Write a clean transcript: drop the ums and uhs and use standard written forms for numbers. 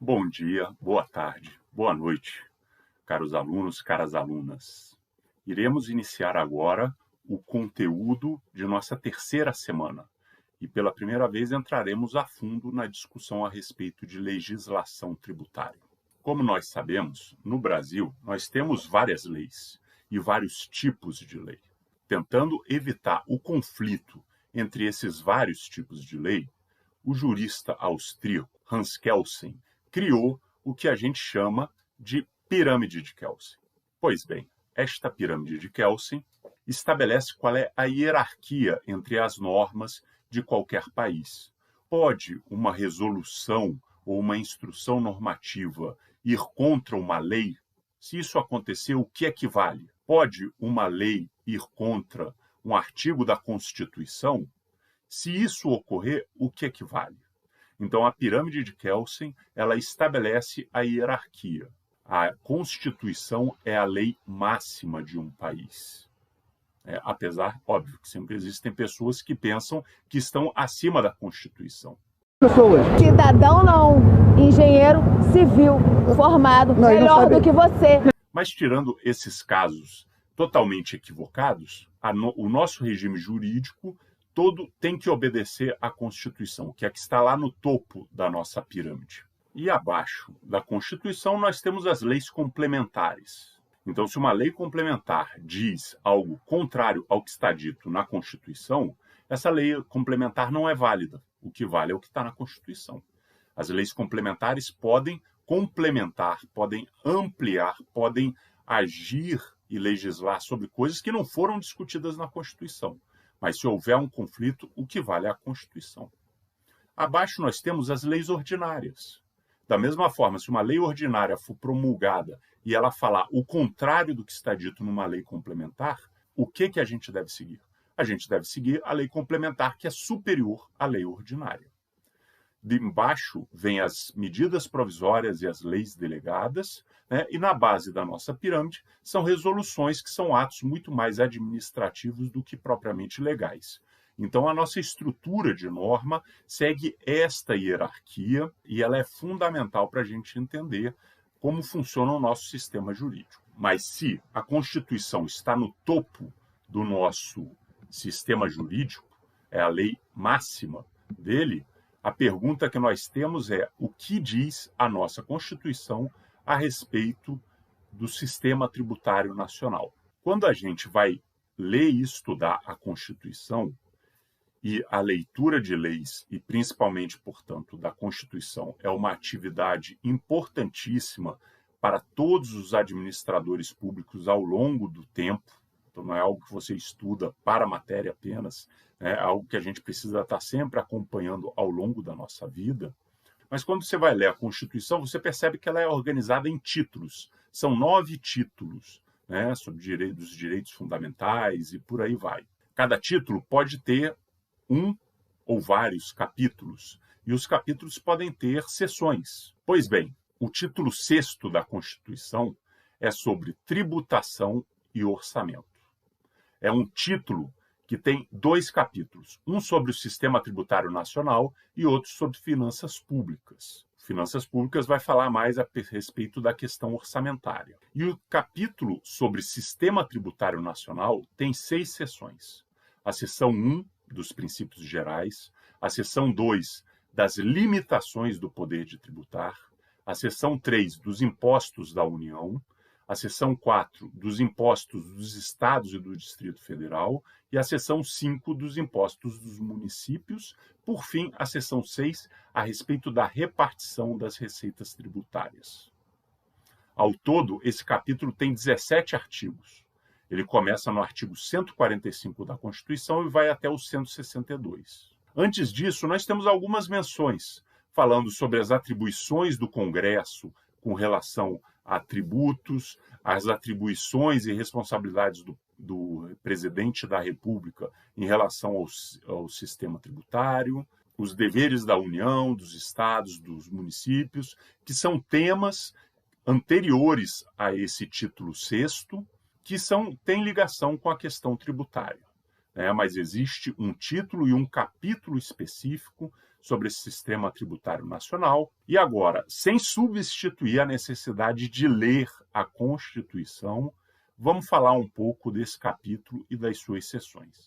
Bom dia, boa tarde, boa noite, caros alunos, caras alunas. Iremos iniciar agora o conteúdo de nossa terceira semana e pela primeira vez entraremos a fundo na discussão a respeito de legislação tributária. Como nós sabemos, no Brasil nós temos várias leis e vários tipos de lei. Tentando evitar o conflito entre esses vários tipos de lei, o jurista austríaco Hans Kelsen criou o que a gente chama de pirâmide de Kelsen. Pois bem, esta pirâmide de Kelsen estabelece qual é a hierarquia entre as normas de qualquer país. Pode uma resolução ou uma instrução normativa ir contra uma lei? Se isso acontecer, o que equivale? Pode uma lei ir contra um artigo da Constituição? Se isso ocorrer, o que equivale? Então, a pirâmide de Kelsen, ela estabelece a hierarquia. A Constituição é a lei máxima de um país. Apesar, óbvio, que sempre existem pessoas que pensam que estão acima da Constituição. Cidadão não, engenheiro civil formado, melhor do que você. Mas tirando esses casos totalmente equivocados, o nosso regime jurídico todo tem que obedecer à Constituição, que é que está lá no topo da nossa pirâmide. E abaixo da Constituição nós temos as leis complementares. Então, se uma lei complementar diz algo contrário ao que está dito na Constituição, essa lei complementar não é válida. O que vale é o que está na Constituição. As leis complementares podem complementar, podem ampliar, podem agir e legislar sobre coisas que não foram discutidas na Constituição. Mas se houver um conflito, o que vale é a Constituição. Abaixo nós temos as leis ordinárias. Da mesma forma, se uma lei ordinária for promulgada e ela falar o contrário do que está dito numa lei complementar, o que a gente deve seguir? A gente deve seguir a lei complementar, que é superior à lei ordinária. De embaixo vem as medidas provisórias e as leis delegadas, né? E na base da nossa pirâmide são resoluções, que são atos muito mais administrativos do que propriamente legais. Então, a nossa estrutura de norma segue esta hierarquia e ela é fundamental para a gente entender como funciona o nosso sistema jurídico. Mas se a Constituição está no topo do nosso sistema jurídico, é a lei máxima dele, a pergunta que nós temos é: o que diz a nossa Constituição a respeito do sistema tributário nacional? Quando a gente vai ler e estudar a Constituição, e a leitura de leis, e principalmente, portanto, da Constituição, é uma atividade importantíssima para todos os administradores públicos ao longo do tempo. Então, não é algo que você estuda para a matéria apenas, é algo que a gente precisa estar sempre acompanhando ao longo da nossa vida. Mas quando você vai ler a Constituição, você percebe que ela é organizada em títulos. São 9 títulos, né, sobre os direitos fundamentais e por aí vai. Cada título pode ter um ou vários capítulos, e os capítulos podem ter seções. Pois bem, o título 6º da Constituição é sobre tributação e orçamento. É um título que tem 2 capítulos, um sobre o sistema tributário nacional e outro sobre finanças públicas. Finanças públicas vai falar mais a respeito da questão orçamentária. E o capítulo sobre sistema tributário nacional tem 6 seções. A seção 1, dos princípios gerais, a seção 2, das limitações do poder de tributar, a seção 3, dos impostos da União, a seção 4, dos impostos dos estados e do Distrito Federal, e a seção 5, dos impostos dos municípios. Por fim, a seção 6, a respeito da repartição das receitas tributárias. Ao todo, esse capítulo tem 17 artigos. Ele começa no artigo 145 da Constituição e vai até o 162. Antes disso, nós temos algumas menções, falando sobre as atribuições do Congresso com relação a tributos, as atribuições e responsabilidades do presidente da República em relação ao sistema tributário, os deveres da União, dos estados, dos municípios, que são temas anteriores a esse título 6º, que têm ligação com a questão tributária. Mas existe um título e um capítulo específico sobre esse sistema tributário nacional. E agora, sem substituir a necessidade de ler a Constituição, vamos falar um pouco desse capítulo e das suas seções.